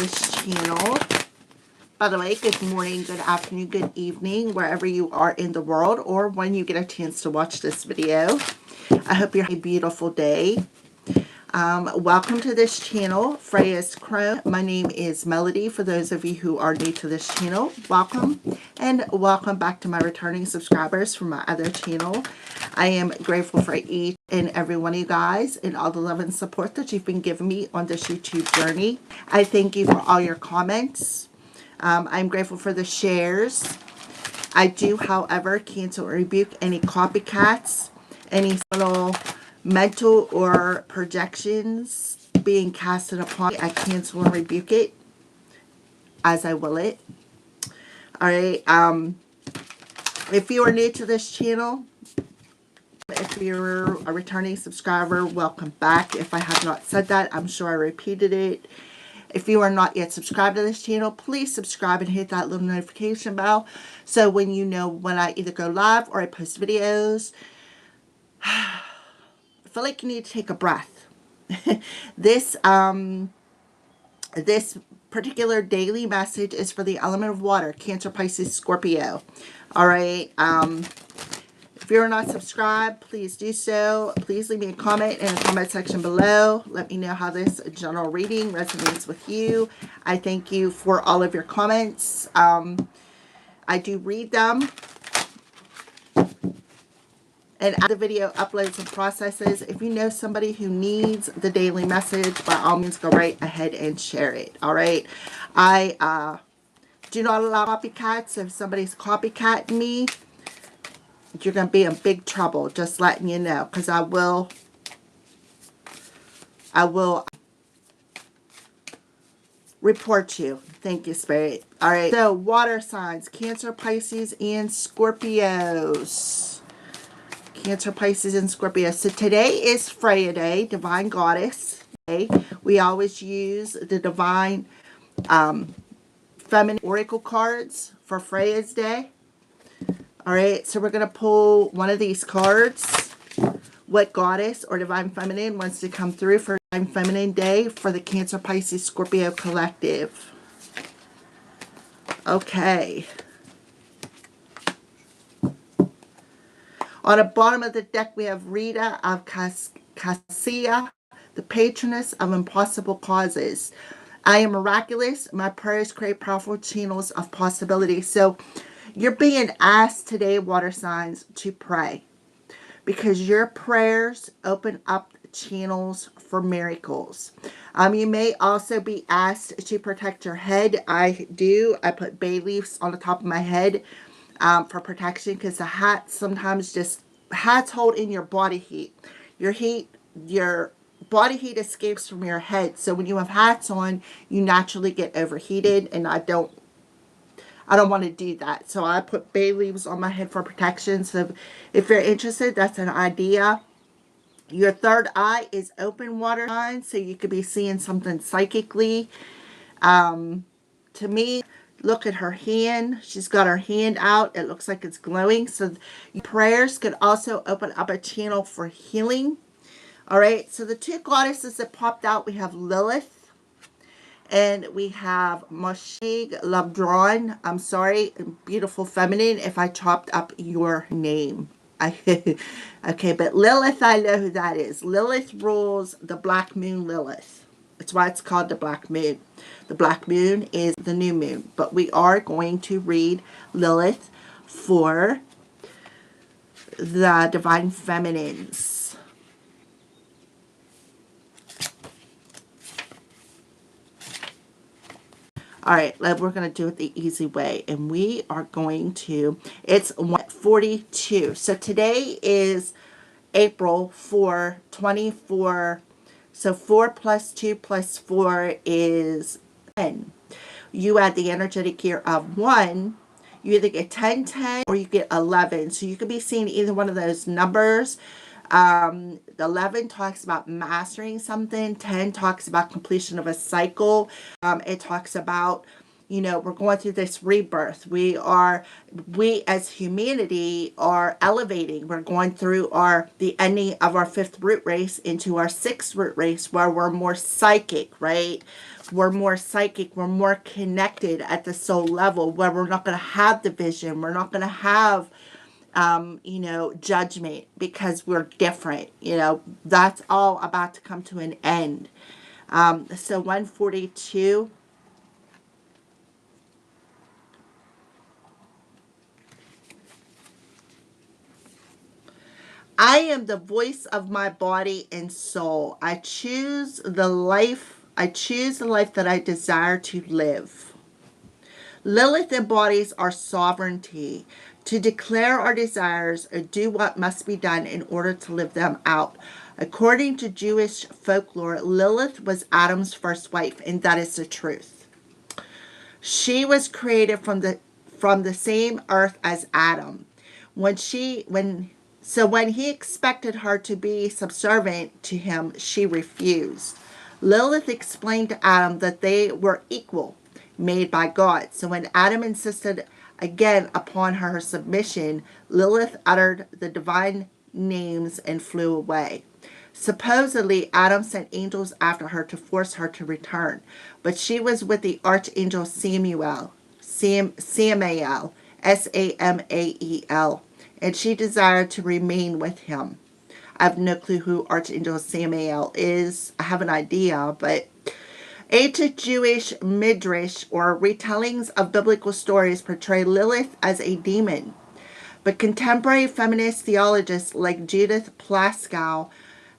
this channel. By the way, good morning, good afternoon, good evening, wherever you are in the world or when you get a chance to watch this video. I hope you're having a beautiful day. Welcome to this channel, Freya's Crone. My name is Melody. For those of you who are new to this channel, welcome. And welcome back to my returning subscribers from my other channel. I am grateful for each and every one of you guys and all the love and support that you've been giving me on this YouTube journey. I thank you for all your comments. I'm grateful for the shares. I do, however, cancel or rebuke any copycats, any little mental or projections being casted upon me. I cancel and rebuke it as I will it. Alright, if you are new to this channel, if you're a returning subscriber, welcome back. If I have not said that, I'm sure I repeated it. If you are not yet subscribed to this channel, please subscribe and hit that little notification bell so when you know when I either go live or I post videos. I feel like you need to take a breath. This particular daily message is for the element of water, Cancer, Pisces, Scorpio. All right. If you're not subscribed, please do so. Please leave me a comment in the comment section below. Let me know how this general reading resonates with you. I thank you for all of your comments. I do read them. And as the video uploads and processes, if you know somebody who needs the daily message, by all means, go right ahead and share it. All right. I do not allow copycats. If somebody's copycatting me, you're going to be in big trouble, just letting you know, because I will report you. Thank you, Spirit. All right, so water signs, Cancer, Pisces, and Scorpios. Cancer, Pisces, and Scorpios. So today is Freya Day, Divine Goddess Day. We always use the Divine Feminine Oracle cards for Freya's Day. All right, so we're going to pull one of these cards. What goddess or divine feminine wants to come through for Divine Feminine Day for the Cancer, Pisces, Scorpio collective? Okay. On the bottom of the deck, we have Rita of Cassia, the patroness of impossible causes. I am miraculous. My prayers create powerful channels of possibility. So you're being asked today, water signs, to pray because your prayers open up channels for miracles. You may also be asked to protect your head. I do. I put bay leaves on the top of my head for protection because the hats sometimes hats hold in your body heat. Your body heat escapes from your head. So when you have hats on, you naturally get overheated, and I don't want to do that. So I put bay leaves on my head for protection. So if you're interested, that's an idea. Your third eye is open, water signs, so you could be seeing something psychically. To me, look at her hand. She's got her hand out. It looks like it's glowing. So your prayers could also open up a channel for healing. All right. So the two goddesses that popped out, we have Lilith. And we have Moshig Labdron. I'm sorry, beautiful feminine, if I chopped up your name. Okay, but Lilith, I know who that is. Lilith rules the black moon Lilith. That's why it's called the black moon. The black moon is the new moon. But we are going to read Lilith for the divine feminines. All right, we're going to do it the easy way. And we are going to, it's 1:42. So today is April 4, 24. So 4 plus 2 plus 4 is 10. You add the energetic year of 1. You either get 10, 10, or you get 11. So you could be seeing either one of those numbers. The 11 talks about mastering something. 10 talks about completion of a cycle. It talks about, we're going through this rebirth. We as humanity are elevating. We're going through the ending of our fifth root race into our sixth root race, where we're more psychic, right? We're more psychic. We're more connected at the soul level, where we're not going to have division. We're not going to have judgment, because we're different. That's all about to come to an end. So 142. I am the voice of my body and soul. I choose the life that I desire to live. Lilith embodies our sovereignty to declare our desires or do what must be done in order to live them out. According to Jewish folklore, Lilith was Adam's first wife, and that is the truth. She was created from the same earth as Adam. When he expected her to be subservient to him, she refused. Lilith explained to Adam that they were equal, made by God. So when Adam insisted again upon her submission, Lilith uttered the divine names and flew away. Supposedly, Adam sent angels after her to force her to return, but she was with the archangel Samael, Samael, and she desired to remain with him. I have no clue who Archangel Samael is. I have an idea, but ancient Jewish midrash, or retellings of biblical stories, portray Lilith as a demon. But contemporary feminist theologians like Judith Plaskow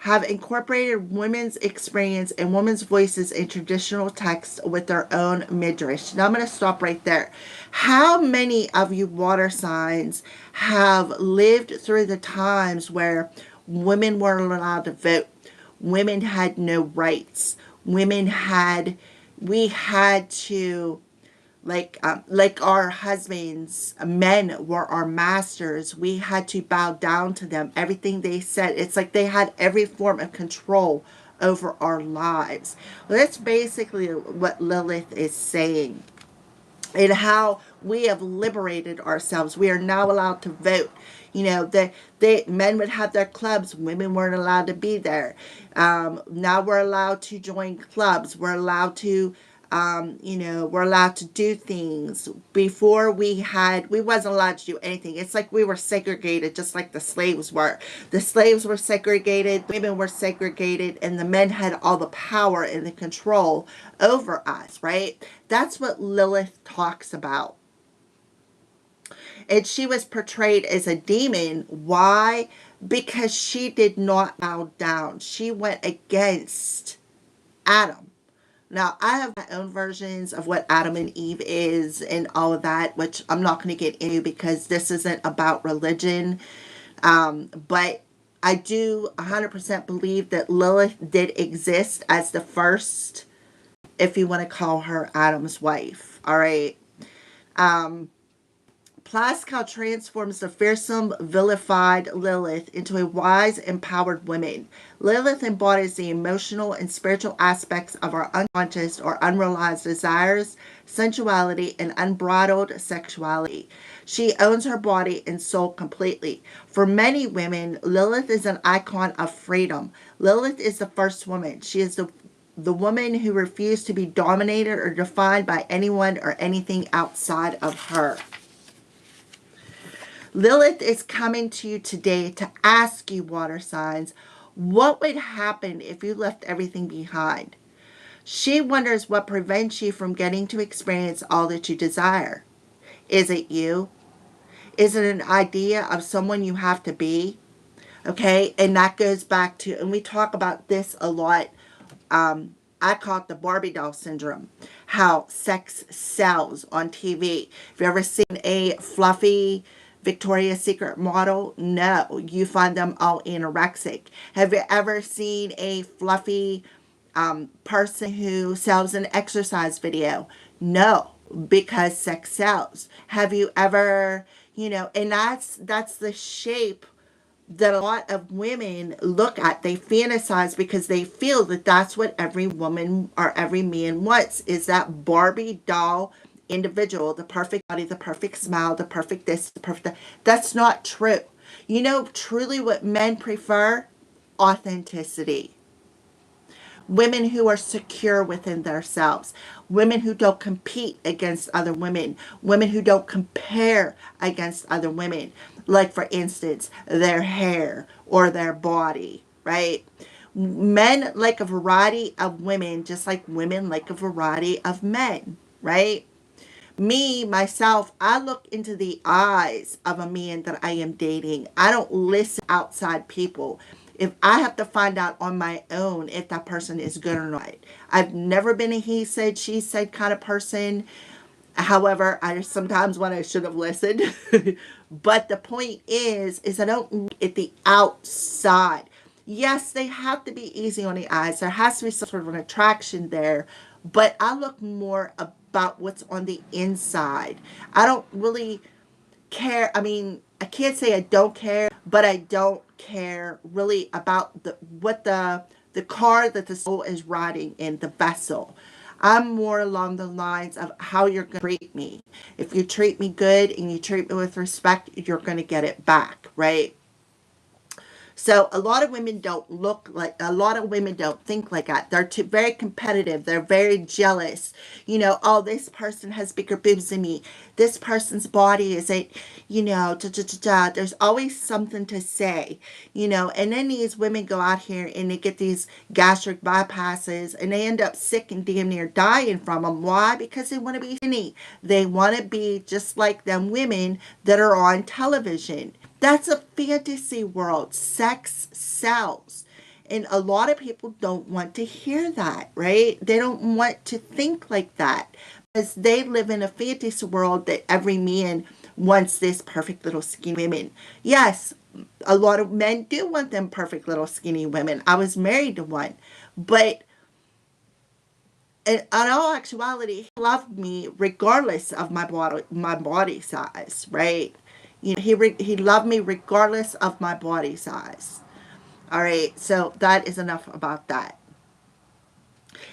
have incorporated women's experience and women's voices in traditional texts with their own midrash. Now I'm going to stop right there. How many of you water signs have lived through the times where women weren't allowed to vote? Women had no rights. We had to, like our husbands, men were our masters. We had to bow down to them. Everything they said, it's like they had every form of control over our lives. Well, that's basically what Lilith is saying, and how we have liberated ourselves. We are now allowed to vote. The men would have their clubs. Women weren't allowed to be there. Now we're allowed to join clubs. We're allowed to do things. Before we wasn't allowed to do anything. It's like we were segregated, just like the slaves were. The slaves were segregated, the women were segregated, and the men had all the power and the control over us, right? That's what Lilith talks about. And she was portrayed as a demon. Why? Because she did not bow down. She went against Adam. Now, I have my own versions of what Adam and Eve is and all of that, which I'm not going to get into because this isn't about religion. But I do 100% believe that Lilith did exist as the first, if you want to call her Adam's wife. All right. Plaskow transforms the fearsome, vilified Lilith into a wise, empowered woman. Lilith embodies the emotional and spiritual aspects of our unconscious or unrealized desires, sensuality, and unbridled sexuality. She owns her body and soul completely. For many women, Lilith is an icon of freedom. Lilith is the first woman. She is the woman who refused to be dominated or defined by anyone or anything outside of her. Lilith is coming to you today to ask you, water signs, what would happen if you left everything behind? She wonders what prevents you from getting to experience all that you desire. Is it you? Is it an idea of someone you have to be? Okay, and that goes back to, and we talk about this a lot. I call it the Barbie doll syndrome. How sex sells on TV. Have you ever seen a fluffy Victoria's Secret model? No, you find them all anorexic. Have you ever seen a fluffy person who sells an exercise video? No, because sex sells. Have you ever, and that's the shape that a lot of women look at. They fantasize because they feel that that's what every woman or every man wants, is that Barbie doll individual, the perfect body, the perfect smile, the perfect this, the perfect that. That's not true. You know, truly what men prefer? Authenticity. Women who are secure within themselves, women who don't compete against other women, women who don't compare against other women, like for instance, their hair or their body, right? Men like a variety of women, just like women like a variety of men, right? Me, myself, I look into the eyes of a man that I am dating. I don't listen to outside people. If I have to find out on my own if that person is good or not. I've never been a he said, she said kind of person. However, I sometimes when I should have listened. But the point is I don't look at the outside. Yes, they have to be easy on the eyes. There has to be some sort of an attraction there. But I look more about what's on the inside. I don't really care. I mean, I can't say I don't care, but I don't care really about the car that the soul is riding in, the vessel. I'm more along the lines of how you're going to treat me. If you treat me good and you treat me with respect, you're going to get it back, right? So a lot of women don't think like that. They're very competitive. They're very jealous. You know, oh, this person has bigger boobs than me. This person's body isn't, da, da, da, da. There's always something to say, and then these women go out here and they get these gastric bypasses and they end up sick and damn near dying from them. Why? Because they want to be skinny. They want to be just like them women that are on television. That's a fantasy world. Sex sells. And a lot of people don't want to hear that, right? They don't want to think like that because they live in a fantasy world that every man wants this perfect little skinny women. Yes, a lot of men do want them perfect little skinny women. I was married to one. But in all actuality, he loved me regardless of my body size, right? He loved me regardless of my body size. All right, so that is enough about that.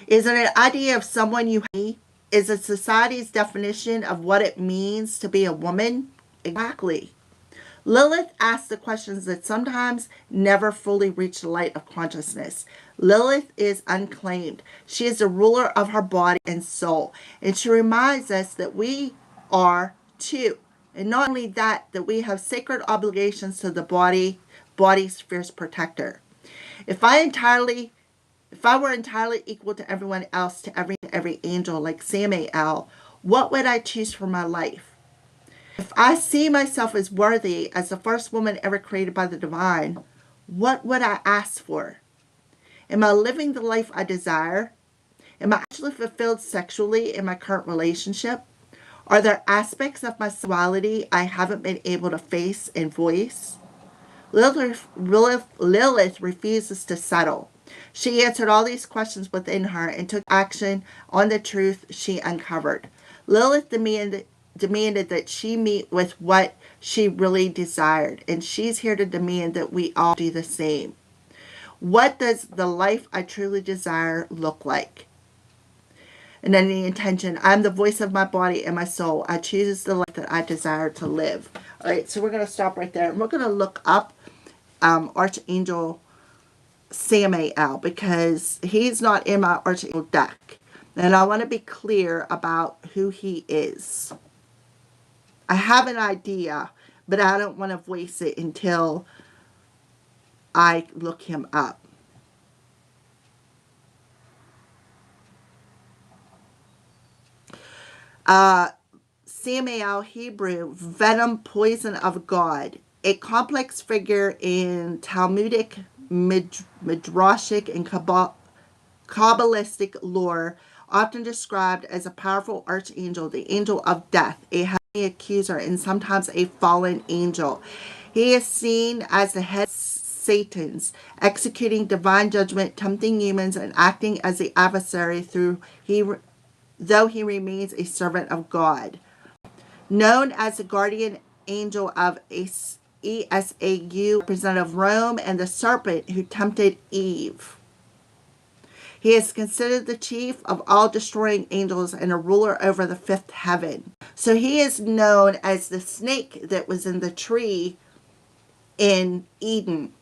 Is it an idea of someone you hate? Is it society's definition of what it means to be a woman? Exactly. Lilith asks the questions that sometimes never fully reach the light of consciousness. Lilith is unclaimed. She is the ruler of her body and soul. And she reminds us that we are too. And not only that, that we have sacred obligations to the body's fierce protector. If I were entirely equal to everyone else, to every angel like Samael, what would I choose for my life? If I see myself as worthy as the first woman ever created by the divine, what would I ask for? Am I living the life I desire? Am I actually fulfilled sexually in my current relationship? Are there aspects of my sexuality I haven't been able to face and voice? Lilith refuses to settle. She answered all these questions within her and took action on the truth she uncovered. Lilith demanded that she meet with what she really desired, and she's here to demand that we all do the same. What does the life I truly desire look like? And then the intention, I'm the voice of my body and my soul. I choose the life that I desire to live. All right, so we're going to stop right there. And we're going to look up Archangel Samael because he's not in my Archangel deck. And I want to be clear about who he is. I have an idea, but I don't want to voice it until I look him up. Samael, Hebrew, venom, poison of God, a complex figure in Talmudic, Midrashic, and Kabbalistic lore, often described as a powerful archangel, the angel of death, a heavenly accuser, and sometimes a fallen angel. He is seen as the head of Satan's, executing divine judgment, tempting humans, and acting as the adversary though he remains a servant of God. Known as the guardian angel of ESAU, representative of Rome, and the serpent who tempted Eve. He is considered the chief of all destroying angels and a ruler over the fifth heaven. So he is known as the snake that was in the tree in Eden.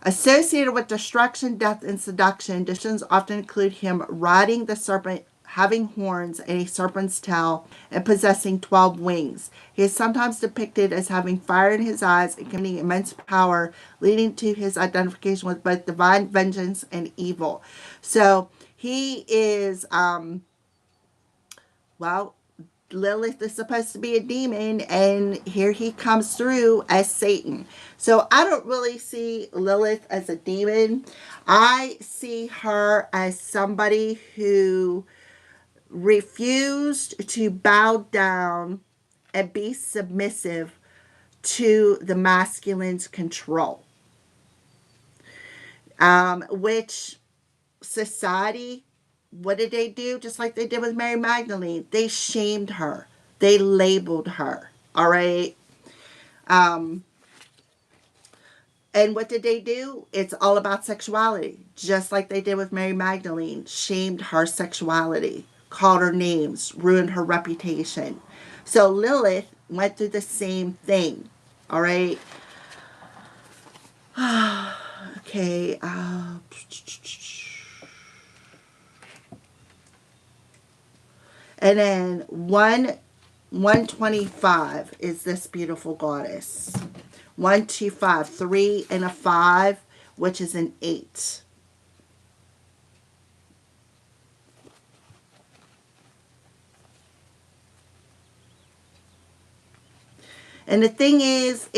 Associated with destruction, death, and seduction, descriptions often include him riding the serpent, having horns and a serpent's tail, and possessing 12 wings. He is sometimes depicted as having fire in his eyes and commanding immense power, leading to his identification with both divine vengeance and evil. So he is, well, Lilith is supposed to be a demon, and here he comes through as Satan. So I don't really see Lilith as a demon. I see her as somebody who refused to bow down and be submissive to the masculine's control, which society, what did they do? Just like they did with Mary Magdalene. They shamed her. They labeled her. All right. And what did they do? It's all about sexuality. Just like they did with Mary Magdalene. Shamed her sexuality. Called her names. Ruined her reputation. So Lilith went through the same thing. All right. Okay. And then 125 is this beautiful goddess. 125, 3 and a 5, which is an 8. And the thing is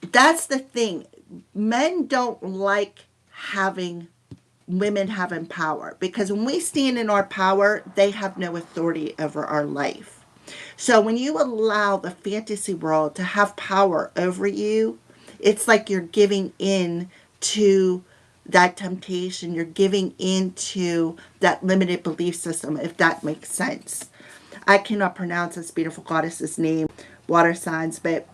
that's the thing. Men don't like having women having power, because when we stand in our power, they have no authority over our life. So when you allow the fantasy world to have power over you, it's like you're giving in to that temptation. You're giving into that limited belief system, if that makes sense. I cannot pronounce this beautiful goddess's name, water signs, but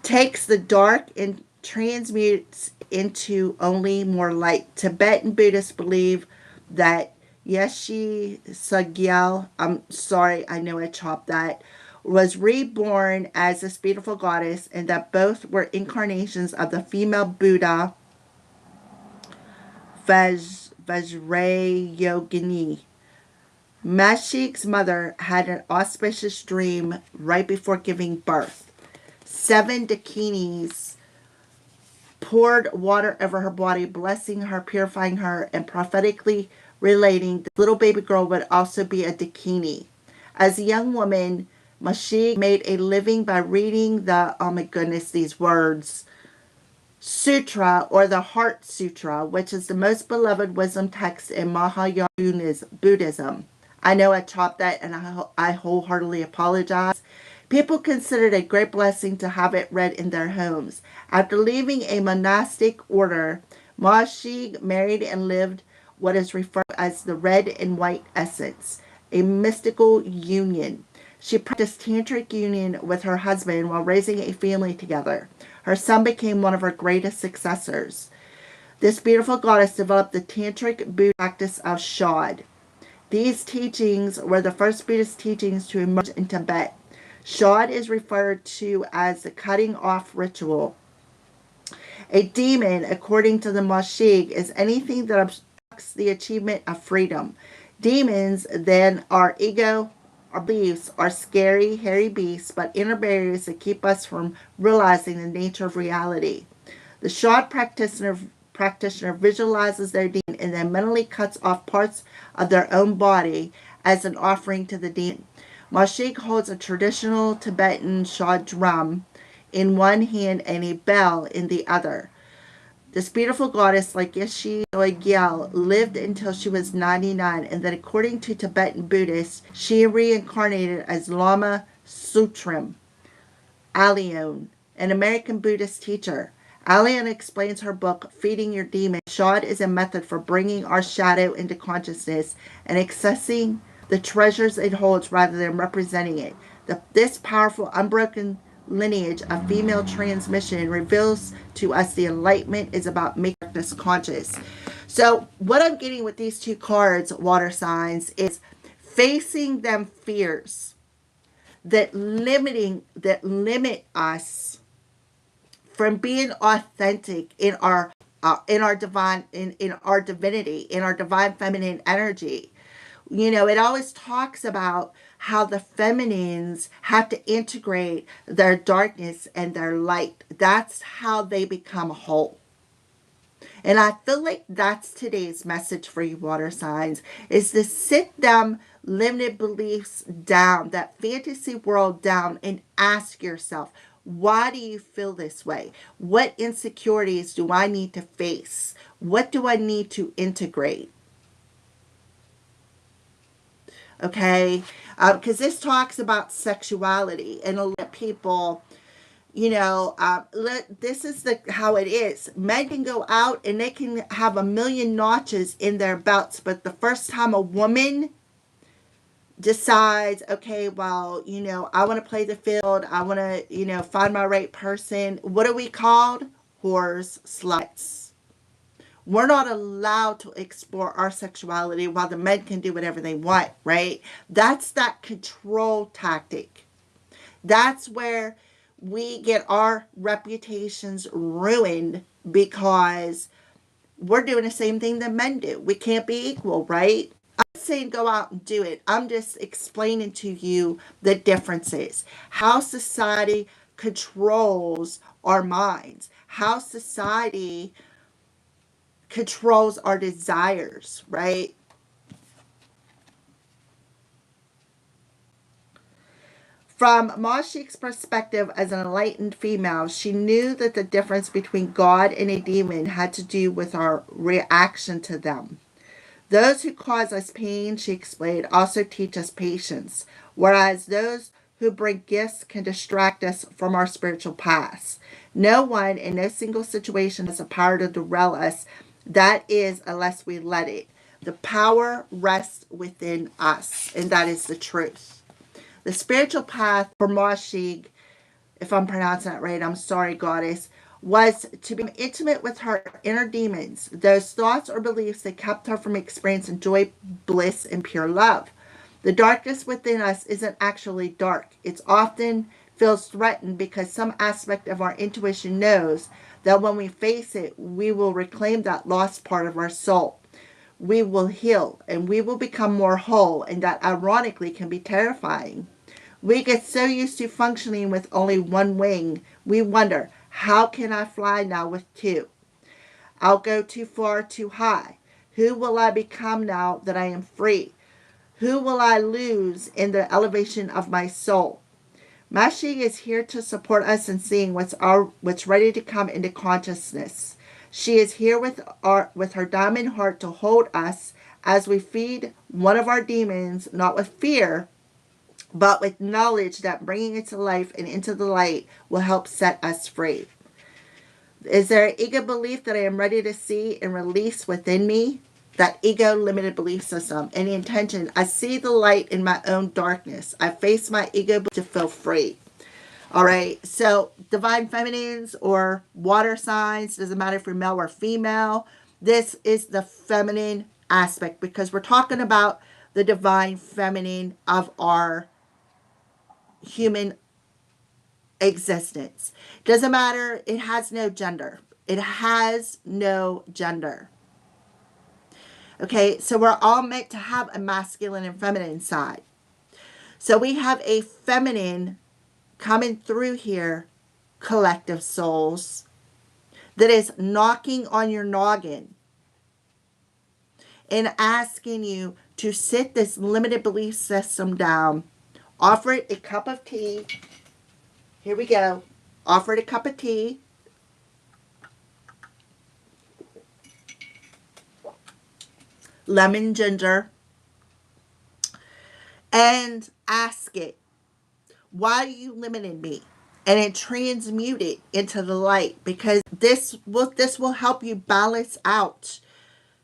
takes the dark and transmutes into only more light. Tibetan Buddhists believe that Yeshi Sagyal, I'm sorry, I know I chopped that, was reborn as this beautiful goddess, and that both were incarnations of the female Buddha Vajrayogini. Mashik's mother had an auspicious dream right before giving birth. 7 dakinis poured water over her body, blessing her, purifying her, and prophetically relating the little baby girl would also be a dakini. As a young woman, Mashik made a living by reading the, oh my goodness, these words, Sutra, or the Heart Sutra, which is the most beloved wisdom text in Mahayana Buddhism. I know I chopped that, and I wholeheartedly apologize. People consider it a great blessing to have it read in their homes. After leaving a monastic order, Mashig married and lived what is referred to as the red and white essence, a mystical union. She practiced tantric union with her husband while raising a family together. Her son became one of her greatest successors. This beautiful goddess developed the tantric Buddhist practice of Shod. These teachings were the first Buddhist teachings to emerge in Tibet. Shod is referred to as the cutting off ritual. A demon, according to the Mashig, is anything that obstructs the achievement of freedom. Demons, then, our ego, our beliefs, are scary, hairy beasts, but inner barriers that keep us from realizing the nature of reality. The Shod practitioner visualizes their demon and then mentally cuts off parts of their own body as an offering to the demon. Mashik holds a traditional Tibetan Shod drum in one hand and a bell in the other. This beautiful goddess, like Yeshi Gyal, lived until she was 99, and then according to Tibetan Buddhists, she reincarnated as Lama Sutrim Allione, an American Buddhist teacher. Allione explains her book, Feeding Your Demon. Shod is a method for bringing our shadow into consciousness and accessing the treasures it holds rather than representing it. This powerful, unbroken lineage of female transmission reveals to us the enlightenment is about making us conscious. So what I'm getting with these two cards, water signs, is facing them fears that limit us from being authentic in our divine in our divinity, in our divine feminine energy. You know, it always talks about how the feminines have to integrate their darkness and their light. That's how they become whole. And I feel like that's today's message for you, water signs, is to sit them limited beliefs down, that fantasy world down, and ask yourself, why do you feel this way? What insecurities do I need to face? What do I need to integrate? Okay? Because this talks about sexuality, and a lot of people, you know, this is how it is. Men can go out and they can have a million notches in their belts, but the first time a woman decides, okay, well, you know, I want to play the field, I want to, you know, find my right person, what are we called? Whores, sluts. We're not allowed to explore our sexuality while the men can do whatever they want, right? That's that control tactic. That's where we get our reputations ruined because we're doing the same thing that men do. We can't be equal, right? I'm not saying go out and do it. I'm just explaining to you the differences. How society controls our minds, how society controls our desires, right? From Mashik's perspective as an enlightened female, she knew that the difference between God and a demon had to do with our reaction to them. Those who cause us pain, she explained, also teach us patience, whereas those who bring gifts can distract us from our spiritual paths. No one in no single situation has the power to derail us. That is, unless we let it. The power rests within us, and that is the truth. The spiritual path for Mashig, if I'm pronouncing that right, I'm sorry, goddess, was to be intimate with her inner demons, those thoughts or beliefs that kept her from experiencing joy, bliss, and pure love. The darkness within us isn't actually dark. It often feels threatened because some aspect of our intuition knows that when we face it, we will reclaim that lost part of our soul. We will heal and we will become more whole, and that ironically can be terrifying. We get so used to functioning with only one wing, we wonder, how can I fly now with two? I'll go too far, too high. Who will I become now that I am free? Who will I lose in the elevation of my soul? Mashi is here to support us in seeing what's ready to come into consciousness. She is here with her diamond heart to hold us as we feed one of our demons, not with fear, but with knowledge that bringing it to life and into the light will help set us free. Is there an ego belief that I am ready to see and release within me? That ego limited belief system and the intention. I see the light in my own darkness. I face my ego to feel free. All right. So divine feminines or water signs, doesn't matter if you're male or female. This is the feminine aspect because we're talking about the divine feminine of our human existence. Doesn't matter. It has no gender. It has no gender. Okay, so we're all meant to have a masculine and feminine side. So we have a feminine coming through here, collective souls, that is knocking on your noggin and asking you to sit this limited belief system down. Offer it a cup of tea. Here we go. Offer it a cup of tea. Lemon ginger. And ask it, why are you limiting me? And then transmute it into the light, because this will help you balance out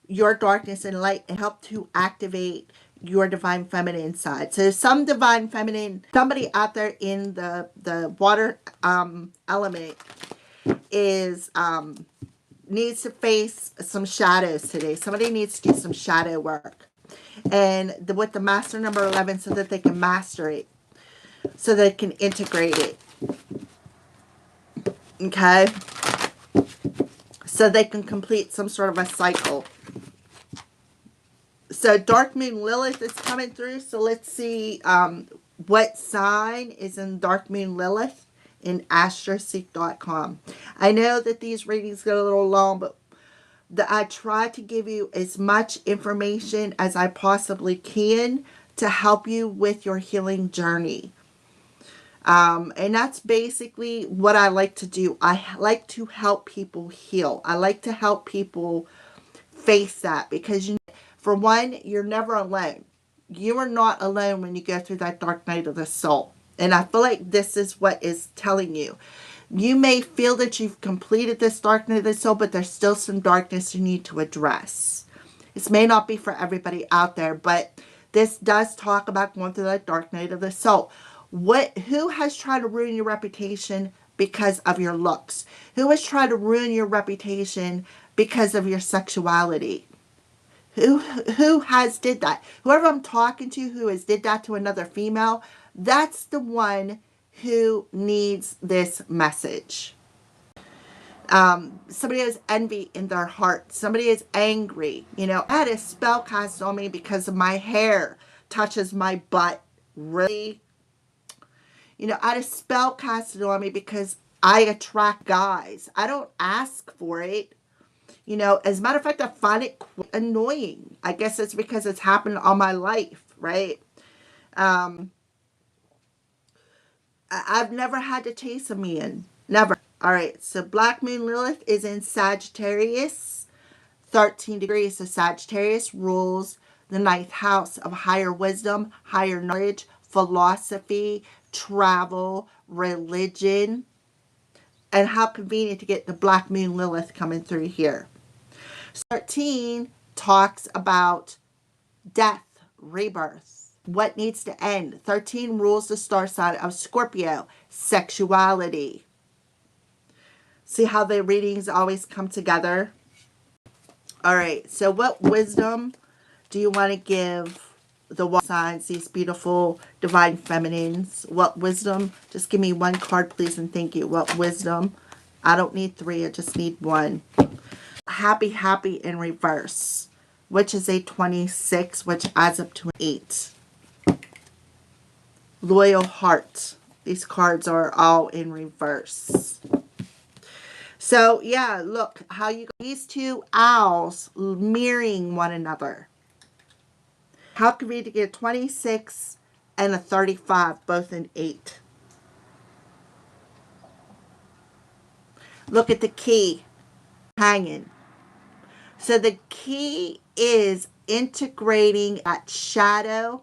your darkness and light and help to activate your divine feminine side. So some divine feminine, somebody out there in the water element is needs to face some shadows today. Somebody needs to do some shadow work. And with the master number 11, so that they can master it, so they can integrate it. Okay? So they can complete some sort of a cycle. So Dark Moon Lilith is coming through. So let's see what sign is in Dark Moon Lilith in astroseek.com. I know that these readings get a little long, but I try to give you as much information as I possibly can to help you with your healing journey. And that's basically what I like to do. I like to help people heal. I like to help people face that because, for one, you're never alone. You are not alone when you go through that dark night of the soul. And I feel like this is what is telling you. You may feel that you've completed this dark night of the soul, but there's still some darkness you need to address. This may not be for everybody out there, but this does talk about going through that dark night of the soul. Who has tried to ruin your reputation because of your looks? Who has tried to ruin your reputation because of your sexuality? Who has did that? Whoever I'm talking to who has did that to another female, that's the one who needs this message. Somebody has envy in their heart. Somebody is angry. I had a spell cast on me because of my hair touches my butt. Really? I had a spell casted on me because I attract guys. I don't ask for it. As a matter of fact, I find it quite annoying. I guess it's because it's happened all my life, right? I've never had to chase a man. Never. All right, so Black Moon Lilith is in Sagittarius, 13 degrees. So Sagittarius rules the ninth house of higher wisdom, higher knowledge, philosophy, travel, religion. And how convenient to get the Black Moon Lilith coming through here. 13 talks about death, rebirth, what needs to end. 13 rules the star sign of Scorpio, sexuality. See how the readings always come together? All right, so what wisdom do you want to give the water signs, these beautiful divine feminines? What wisdom? Just give me one card, please, and thank you. What wisdom? I don't need 3, I just need 1. Happy, happy in reverse, which is a 26, which adds up to an 8. Loyal heart. These cards are all in reverse. So, yeah, look how you got these two owls mirroring one another. How can we get a 26 and a 35, both in 8? Look at the key hanging. So the key is integrating that shadow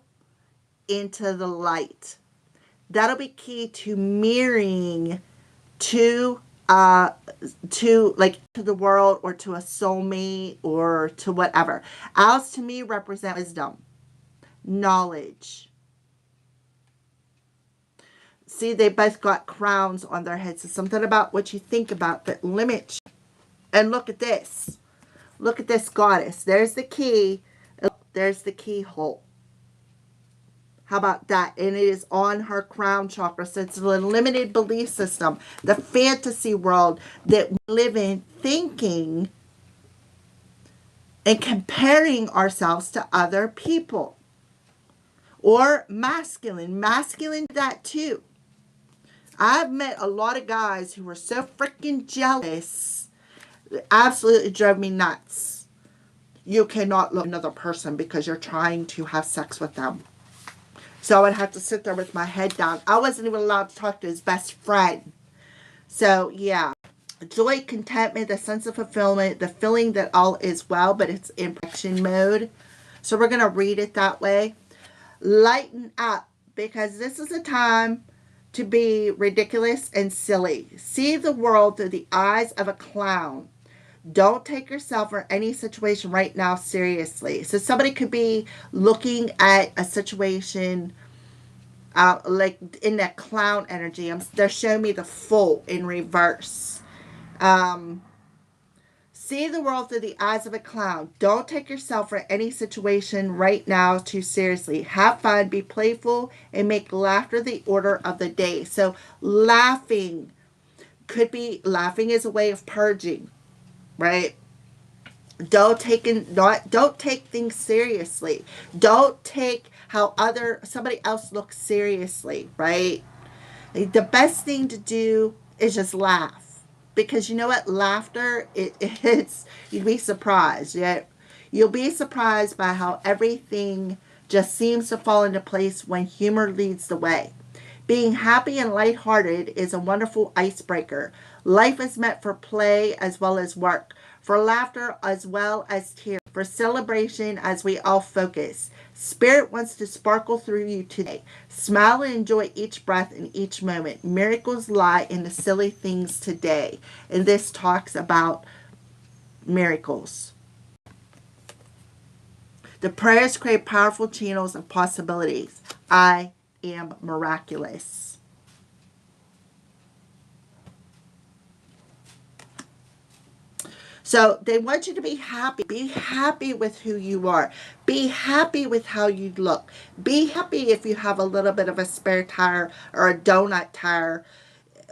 into the light. That'll be key to mirroring to the world or to a soulmate or to whatever. Owls to me represent wisdom, knowledge. See, they both got crowns on their heads. So something about what you think about that limits you. And look at this. Look at this goddess. There's the key. There's the keyhole. How about that? And it is on her crown chakra. So it's a limited belief system. The fantasy world that we live in, thinking and comparing ourselves to other people. Or masculine. Masculine, that too. I've met a lot of guys who were so freaking jealous. It absolutely drove me nuts. You cannot look at another person because you're trying to have sex with them. So I'd have to sit there with my head down. I wasn't even allowed to talk to his best friend. So, yeah. Joy, contentment, the sense of fulfillment, the feeling that all is well, but it's in protection mode. So we're going to read it that way. Lighten up, because this is a time to be ridiculous and silly. See the world through the eyes of a clown. Don't take yourself or any situation right now seriously. So somebody could be looking at a situation like in that clown energy. They're showing me the Fool in reverse. Um, See the world through the eyes of a clown. Don't take yourself or any situation right now too seriously. Have fun, be playful, and make laughter the order of the day. So laughing laughing is a way of purging, right? Don't take things seriously. Don't take how somebody else looks seriously, right? The best thing to do is just laugh, because you know what, laughter, it's, you'd be surprised. Yeah, you'll be surprised by how everything just seems to fall into place when humor leads the way. Being happy and lighthearted is a wonderful icebreaker. Life is meant for play as well as work, for laughter as well as tears, for celebration as we all focus. Spirit wants to sparkle through you today. Smile and enjoy each breath and each moment. Miracles lie in the silly things today. And this talks about miracles. The prayers create powerful channels of possibilities. I am miraculous. So they want you to be happy. Be happy with who you are. Be happy with how you look. Be happy if you have a little bit of a spare tire or a donut tire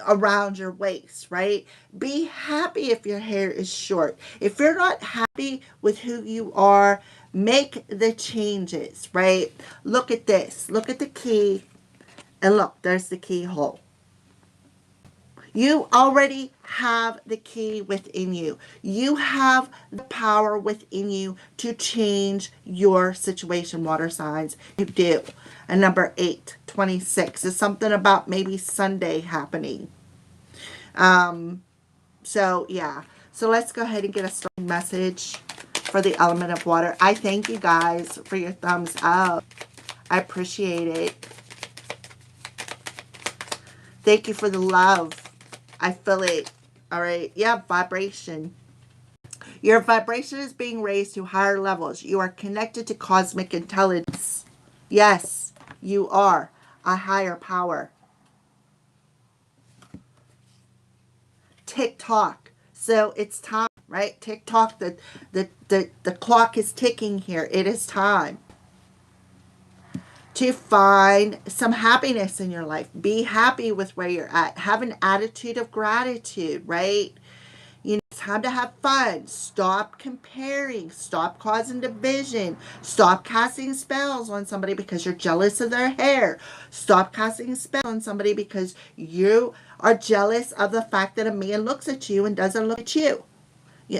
around your waist, right? Be happy if your hair is short. If you're not happy with who you are, make the changes, right? Look at this. Look at the key. And look, there's the keyhole. You already have the key within you. You have the power within you to change your situation, water signs. You do. And number 8, 26 is something about maybe Sunday happening. So, yeah. So let's go ahead and get a starting message for the element of water. I thank you guys for your thumbs up. I appreciate it. Thank you for the love. I feel it. All right. Yeah, vibration. Your vibration is being raised to higher levels. You are connected to cosmic intelligence. Yes, you are a higher power. Tick tock. So it's time, right? Tick tock. The clock is ticking here. It is time to find some happiness in your life. Be happy with where you're at. Have an attitude of gratitude, right? You know, it's time to have fun. Stop comparing. Stop causing division. Stop casting spells on somebody because you're jealous of their hair. Stop casting spells on somebody because you are jealous of the fact that a man looks at you and doesn't look at you.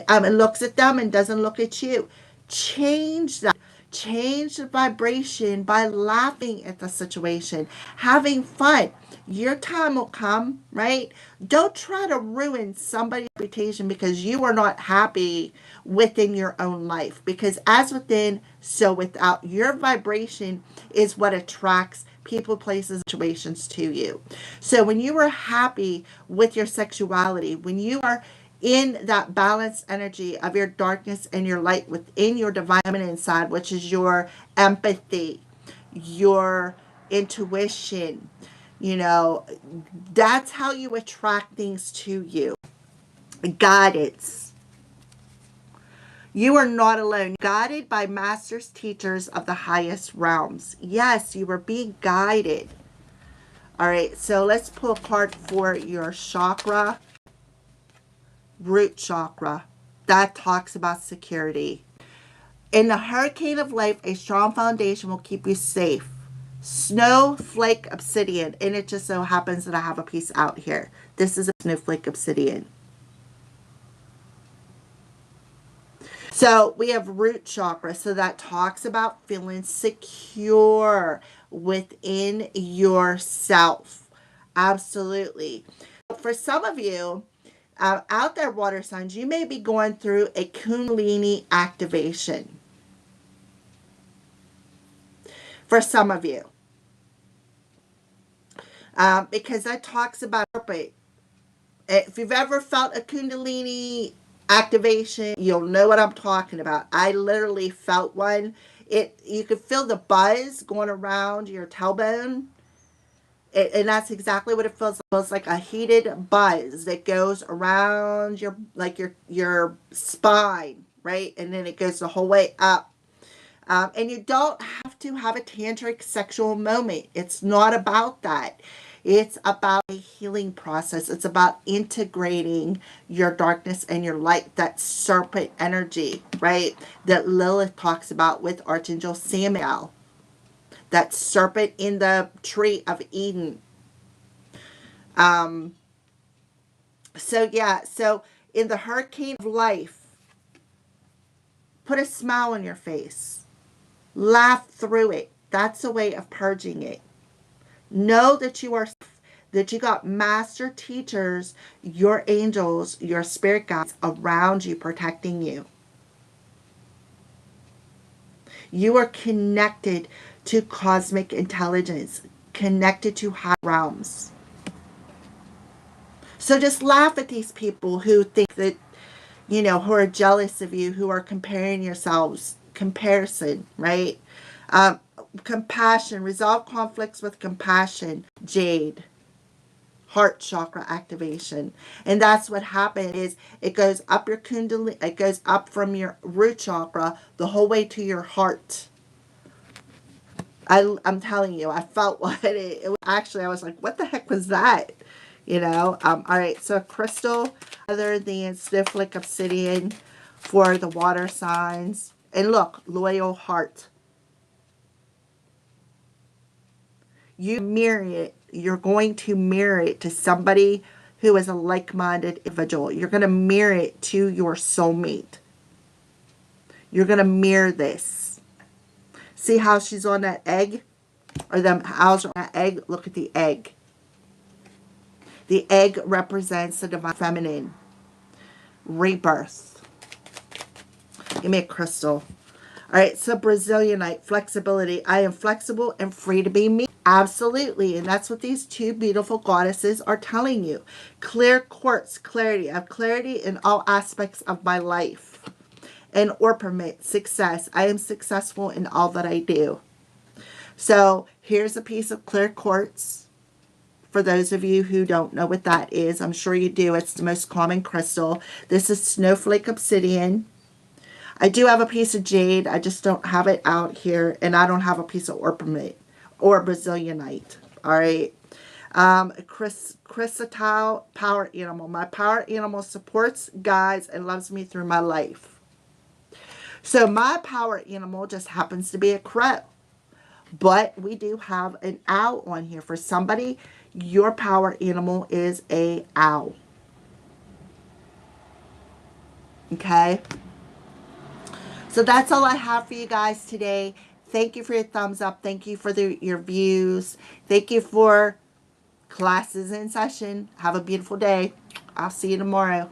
And looks at them and doesn't look at you. Change that. Change the vibration by laughing at the situation, having fun. Your time will come, right? Don't try to ruin somebody's reputation because you are not happy within your own life. Because as within, so without. Your vibration is what attracts people, places, situations to you. So when you are happy with your sexuality, when you are in that balanced energy of your darkness and your light within your divine feminine side, which is your empathy, your intuition, you know, that's how you attract things to you. Guidance. You are not alone. Guided by masters, teachers of the highest realms. Yes, you are being guided. All right, so let's pull a card for your chakra. Root chakra. That talks about security. In the hurricane of life, a strong foundation will keep you safe. Snowflake obsidian. And it just so happens that I have a piece out here. This is a snowflake obsidian. So we have root chakra. So that talks about feeling secure within yourself. Absolutely. For some of you, out there, water signs, you may be going through a Kundalini activation. For some of you. Because that talks about, if you've ever felt a Kundalini activation, you'll know what I'm talking about. I literally felt one. You could feel the buzz going around your tailbone. And that's exactly what it feels like. It feels like a heated buzz that goes around your, like your spine, right? And then it goes the whole way up. And you don't have to have a tantric sexual moment. It's not about that. It's about a healing process. It's about integrating your darkness and your light, that serpent energy, right? That Lilith talks about with Archangel Samuel. That serpent in the tree of Eden. Um, so in the hurricane of life, put a smile on your face. Laugh through it. That's a way of purging it. Know that that you got master teachers, your angels, your spirit guides around you protecting you. You are connected to cosmic intelligence, connected to high realms. So just laugh at these people who think that, who are jealous of you, who are comparing yourselves, comparison, right? Um, Compassion, resolve conflicts with compassion, jade, heart chakra activation. And that's what happened is it goes up your kundalini, it goes up from your root chakra the whole way to your heart. I'm telling you, I felt what it was. Actually, I was like, what the heck was that? All right, so a crystal other than snowflake obsidian for the water signs. And look, loyal heart. You mirror it. You're going to mirror it to somebody who is a like-minded individual. You're going to mirror it to your soulmate. You're going to mirror this. See how she's on that egg? Or them owls on that egg? Look at the egg. The egg represents the divine feminine. Rebirth. Give me a crystal. All right, so Brazilianite, flexibility. I am flexible and free to be me. Absolutely, and that's what these two beautiful goddesses are telling you. Clear quartz, clarity. I have clarity in all aspects of my life. And orpiment, success. I am successful in all that I do. So here's a piece of clear quartz. For those of you who don't know what that is, I'm sure you do. It's the most common crystal. This is snowflake obsidian. I do have a piece of jade. I just don't have it out here. And I don't have a piece of orpiment or Brazilianite. All right. Chrysotile, power animal. My power animal supports, guides, and loves me through my life. So my power animal just happens to be a crow. But we do have an owl on here. For somebody, your power animal is a owl. Okay? So that's all I have for you guys today. Thank you for your thumbs up. Thank you for your views. Thank you for classes in session. Have a beautiful day. I'll see you tomorrow.